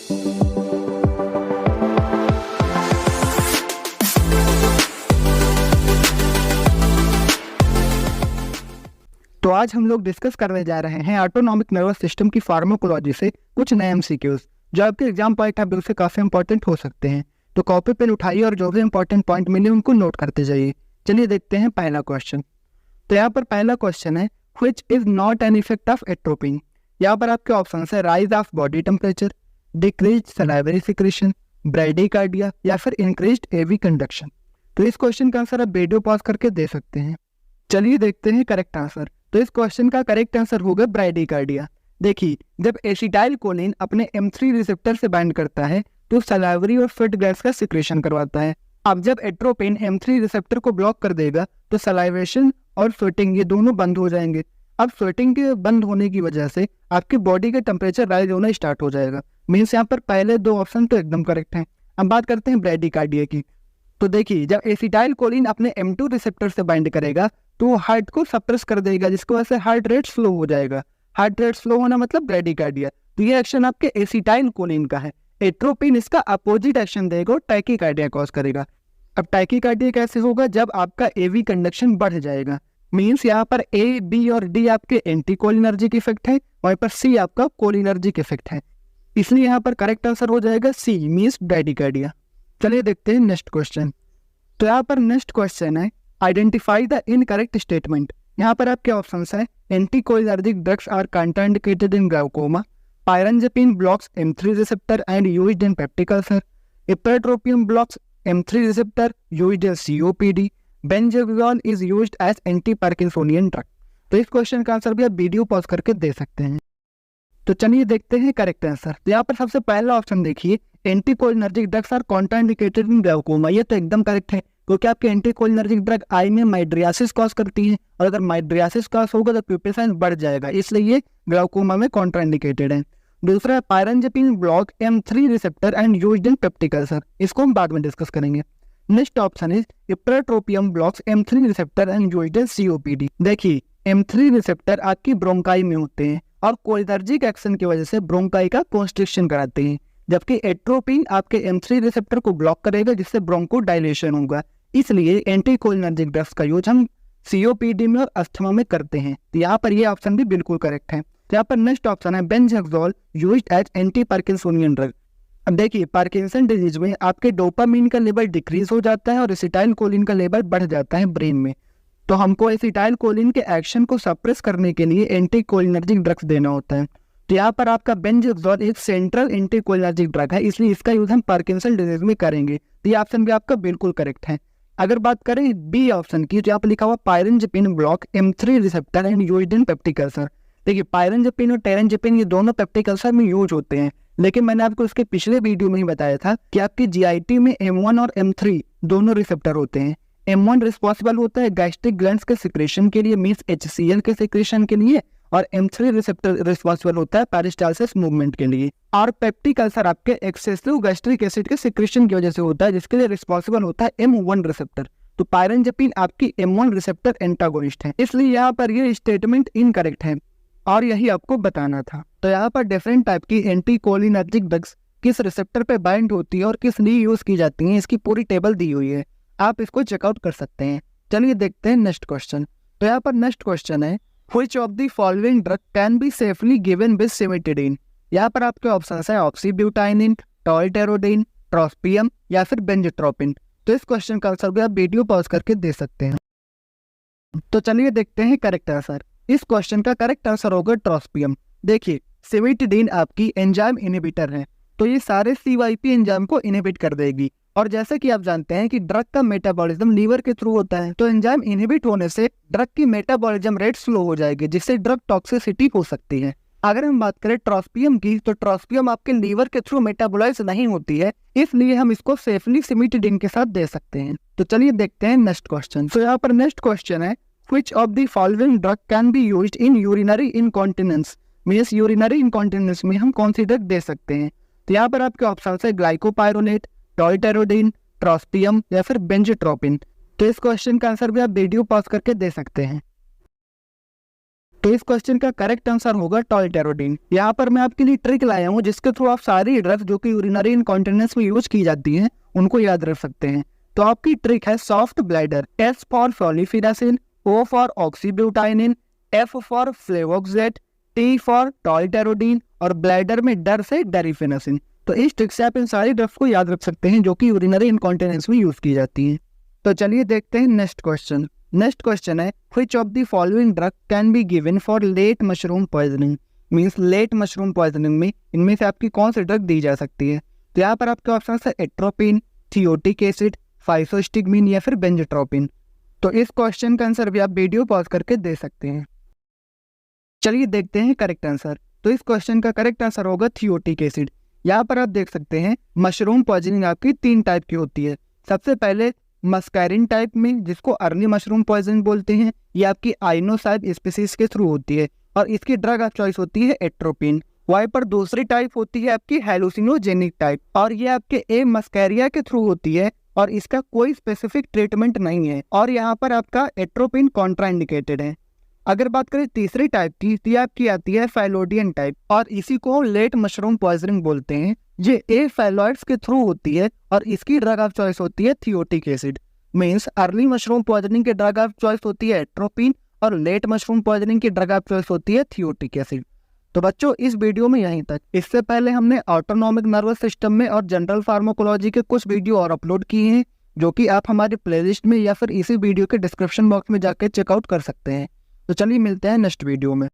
तो आज हम लोग डिस्कस करने जा रहे हैं ऑटोनॉमिक नर्वस सिस्टम की फार्माकोलॉजी से कुछ नए एमसीक्यूज जो आपके एग्जाम पॉइंट ऑफ व्यू से काफी इंपॉर्टेंट हो सकते हैं। तो कॉपी पेन उठाइए और जो भी इंपॉर्टेंट पॉइंट मिले उनको नोट करते जाइए। चलिए देखते हैं पहला क्वेश्चन। तो यहाँ पर पहला क्वेश्चन है which is not an effect of atropine. यहाँ पर आपके ऑप्शन है rise of body temperature, decrease salivary secretion, bradycardia या फिर इंक्रीज्ड एवी कंडक्शन। तो इस क्वेश्चन का आंसर आप वीडियो पॉज करके दे सकते हैं। चलिए देखते हैं करेक्ट आंसर। तो इस क्वेश्चन का करेक्ट आंसर होगा ब्रैडीकार्डिया। देखिए, जब एसिटाइल कोलिन अपने M3 रिसेप्टर से बाइंड करता है तो सलाइवरी और स्वेट गैस का सिक्रेशन करवाता है। अब जब एट्रोपिन M3 रिसेप्टर को ब्लॉक कर देगा तो सलाइवेशन और स्वेटिंग ये दोनों बंद हो जाएंगे। अब स्वेटिंग के बंद होने की वजह से आपकी बॉडी का टेम्परेचर राइज होना स्टार्ट हो जाएगा। मीन्स यहाँ पर पहले दो ऑप्शन तो एकदम करेक्ट हैं। अब बात करते हैं ब्रैडीकार्डिया की। तो देखिए, जब एसिटाइल कोलिन अपने M2 रिसेप्टर से बाइंड करेगा तो हार्ट को सप्रेस कर देगा, जिसकी वजह से हार्ट रेट स्लो हो जाएगा। हार्ट रेट स्लो होना मतलब ब्रैडीकार्डिया। तो ये एक्शन आपके एसिटाइल कोलिन का है। एट्रोपिन इसका अपोजिट एक्शन देगा और टैकीकार्डिया कॉज करेगा। अब टैकीकार्डिया कैसे होगा? जब आपका एवी कंडक्शन बढ़ जाएगा। मीन्स यहाँ पर ए, बी और डी आपके एंटी कोलिनर्जिक इफेक्ट है, वहीं पर सी आपका कोलिनर्जिक इफेक्ट है। इसलिए यहाँ पर करेक्ट आंसर हो जाएगा सी, मीन्स ब्रैडीकार्डिया। चलिए देखते हैं नेक्स्ट क्वेश्चन। तो यहाँ पर नेक्स्ट क्वेश्चन है आइडेंटिफाई द इनकरेक्ट स्टेटमेंट। यहाँ पर आपके ऑप्शंस है anticholinergic drugs are contraindicated in glaucoma, pirenzepine blocks M3 receptor and used in peptic ulcer, ipratropium blocks M3 रिसेप्टर used in COPD, benzhexol is used as anti parkinsonian drug. तो इस question का answer भी आप video pause करके दे सकते हैं। तो चलिए देखते हैं करेक्ट आंसर। तो यहाँ पर सबसे पहला ऑप्शन देखिए, anticholinergic drugs are contraindicated in glaucoma. ये तो एकदम करेक्ट है, क्योंकि आपके एंटीकोलिनर्जिक ड्रग आई में माइड्रियासिस कॉज करती है, और अगर माइड्रियासिस कॉज होगा तो प्यूपिल बढ़ जाएगा, इसलिए ये ग्लाउकोमा में कॉन्ट्राइंडिकेटेड है। दूसरा, pirenzepine block M3 receptor and used in peptic ulcer. इसको हम बाद में डिस्कस करेंगे। Next option is ipratropium blocks M3 receptor and used in COPD। देखिए, M3 रिसेप्टर आपकी ब्रोंकाई में होते हैं और कोलिनर्जिक एक्शन की वजह से ब्रोंकाई का कॉन्स्ट्रिक्शन कराते हैं, जबकि एट्रोपिन आपके M3 रिसेप्टर को ब्लॉक करेगा, जिससे ब्रोंको डायलेशन होगा। इसलिए एंटीकोलिनर्जिक ड्रग्स का यूज हम COPD में और अस्थमा में करते हैं। तो यहाँ पर ये ऑप्शन भी बिल्कुल करेक्ट है। तो यहाँ पर नेक्स्ट ऑप्शन है benzhexol used as anti parkinsonian drug. अब देखिए, पार्किंसन डिजीज में आपके डोपामीन का लेवल डिक्रीज हो जाता है और एसिटाइल कोलिन का लेवल बढ़ जाता है ब्रेन में। तो हमको एसिटाइल कोलिन के एक्शन को सप्रेस करने के लिए एंटीकोलिनर्जिक ड्रग्स देना होता है। तो यहाँ पर आपका बेंजोक्सोल एक सेंट्रल एंटीकोलिनर्जिक ड्रग है, इसलिए इसका यूज हम पार्किंसन डिजीज में करेंगे। तो ये ऑप्शन भी आपका बिल्कुल करेक्ट है। अगर बात करें बी ऑप्शन की, तो यहाँ पर लिखा हुआ pirenzepine block M3 receptor and used in peptic ulcer. देखिए, पायरेंजेपिन और टेरेंजेपिन ये दोनों पेप्टिक अल्सर में यूज होते हैं, लेकिन मैंने आपको उसके पिछले वीडियो में ही बताया था कि आपकी GIT में M1 और M3 दोनों रिसेप्टर होते हैं। M1 रिस्पॉन्सिबल होता है गैस्ट्रिक ग्लैंड्स के सिक्रेशन के लिए, मीन्स HCl के सिक्रेशन के लिए, और M3 रिसेप्टर रिस्पॉन्सिबल होता है पेरिस्टालसिस मूवमेंट के लिए। और पेप्टिक अल्सर आपके एक्सेसिव गैस्ट्रिक एसिड के सिक्रेशन की वजह से होता है, जिसके लिए रिस्पॉन्सिबल होता है M1 रिसेप्टर। तो पायरेंजेपिन आपकी M1 रिसेप्टर एंटागोनिस्ट है, इसलिए यहाँ पर ये स्टेटमेंट इनकरेक्ट है और यही आपको बताना था। तो यहाँ पर डिफरेंट टाइप की एंटीकोलिनर्जिक ड्रग्स किस रिसेप्टर पे बाइंड होती है और किस लिए यूज की जाती है, इसकी पूरी टेबल दी हुई है, आप इसको चेकआउट कर सकते हैं। चलिए देखते हैं नेक्स्ट क्वेश्चन। तो यहाँ पर नेक्स्ट क्वेश्चन है which of the following drug can be safely given with cimetidine. यहाँ पर आपके ऑप्शन है ऑक्सीब्यूटाइनिन, टॉल्टेरोडिन, ट्रोस्पियम या फिर बेंजोट्रोपिन। तो इस क्वेश्चन का आंसर भी आप वीडियो पॉज करके दे सकते हैं। तो चलिए देखते हैं करेक्ट आंसर। इस क्वेश्चन का करेक्ट आंसर होगा ट्रोस्पियम। देखिए, सिमिटिडीन आपकी एंजाइम इनहिबिटर है, तो ये सारे CYP एंजाइम को इनहिबिट कर देगी। और जैसे कि आप जानते हैं कि ड्रग का मेटाबॉलिज्म लीवर के थ्रू होता है, तो एंजाइम इनहिबिट होने से ड्रग की मेटाबॉलिज्म रेट स्लो हो जाएगी, जिससे ड्रग टॉक्सिसिटी हो सकती है। अगर हम बात करें ट्रोस्पियम की, तो ट्रोस्पियम आपके लीवर के थ्रू मेटाबोलाइज नहीं होती है, इसलिए हम इसको सेफली सिमिटिडीन के साथ दे सकते हैं। तो चलिए देखते हैं नेक्स्ट क्वेश्चन। तो यहाँ पर नेक्स्ट क्वेश्चन है which of the following drug can be used in urinary incontinence. Means urinary incontinence में हम कौन सी ड्रग दे सकते हैं। तो यहाँ पर आपके ऑप्शन है ग्लाइकोपाइरोनेट, टॉल्टेरोडिन, ट्रोस्पियम या फिर बेंजोट्रोपिन। तो इस क्वेश्चन का आंसर भी आप वीडियो पॉज करके दे सकते हैं। तो इस क्वेश्चन का करेक्ट आंसर होगा टॉल्टेरोडीन। यहाँ पर मैं आपके लिए ट्रिक लाया हूँ जिसके थ्रू आप सारी ड्रग्स जो कि यूरिनरी इनकॉन्टिनेंस में यूज की जाती हैं उनको याद रख सकते हैं। तो आपकी ट्रिक है soft bladder, S for solifenacin, O for oxybutynin, F for flavoxate, T for tolterodine और ब्लैडर में डर से डेरिफेनासिन। तो इस ट्रिक से आप इन सारी ड्रग्स को याद रख सकते हैं जो कि यूरिनरी इनकॉन्टिनेंस में यूज की जाती हैं। तो चलिए देखते हैं नेक्स्ट क्वेश्चन। नेक्स्ट क्वेश्चन है which of the following drug can be given for late mushroom poisoning. Means late mushroom poisoning में इनमें से आपकी कौन सी ड्रग दी जा सकती है। तो यहाँ पर आपके ऑप्शन है एट्रोपिन, थियोटिक एसिड, फाइसोस्टिग्मिन या फिर बेंजोट्रोपिन। तो इस क्वेश्चन का आंसर भी आप वीडियो पॉज करके दे सकते हैं। चलिए देखते हैं करेक्ट आंसर। तो इस क्वेश्चन का करेक्ट आंसर होगा थियोटिक एसिड। यहाँ पर आप देख सकते हैं मशरूम पॉइजनिंग आपकी 3 टाइप की होती है। सबसे पहले मस्कैरिन टाइप में, जिसको अर्ली मशरूम पॉइजन बोलते हैं, ये आपकी आइनोसाइब स्पीसीज के थ्रू होती है और इसकी ड्रग ऑफ चॉइस होती है एट्रोपिन। वहीं पर दूसरी टाइप होती है आपकी हेलुसिनोजेनिक टाइप और ये आपके ए मस्कैरिया के थ्रू होती है और इसका कोई स्पेसिफिक ट्रीटमेंट नहीं है और यहाँ पर आपका एट्रोपिन कॉन्ट्राइंडिकेटेड है। अगर बात करें तीसरी टाइप की तो आपकी आती है फैलोडियन टाइप और इसी को लेट मशरूम पॉइजनिंग बोलते हैं। ये ए फैलॉइड्स के थ्रू होती है और इसकी ड्रग ऑफ चॉइस होती है thioctic acid. Means early mushroom poisoning की ड्रग ऑफ चॉइस होती है एट्रोपिन और लेट मशरूम पॉइजनिंग की ड्रग ऑफ चॉइस होती है थियोटिक एसिड। तो बच्चों इस वीडियो में यहीं तक। इससे पहले हमने ऑटोनॉमिक नर्वस सिस्टम में और जनरल फार्माकोलॉजी के कुछ वीडियो और अपलोड किए हैं जो कि आप हमारे प्लेलिस्ट में या फिर इसी वीडियो के डिस्क्रिप्शन बॉक्स में जाकर चेकआउट कर सकते हैं। तो चलिए मिलते हैं नेक्स्ट वीडियो में।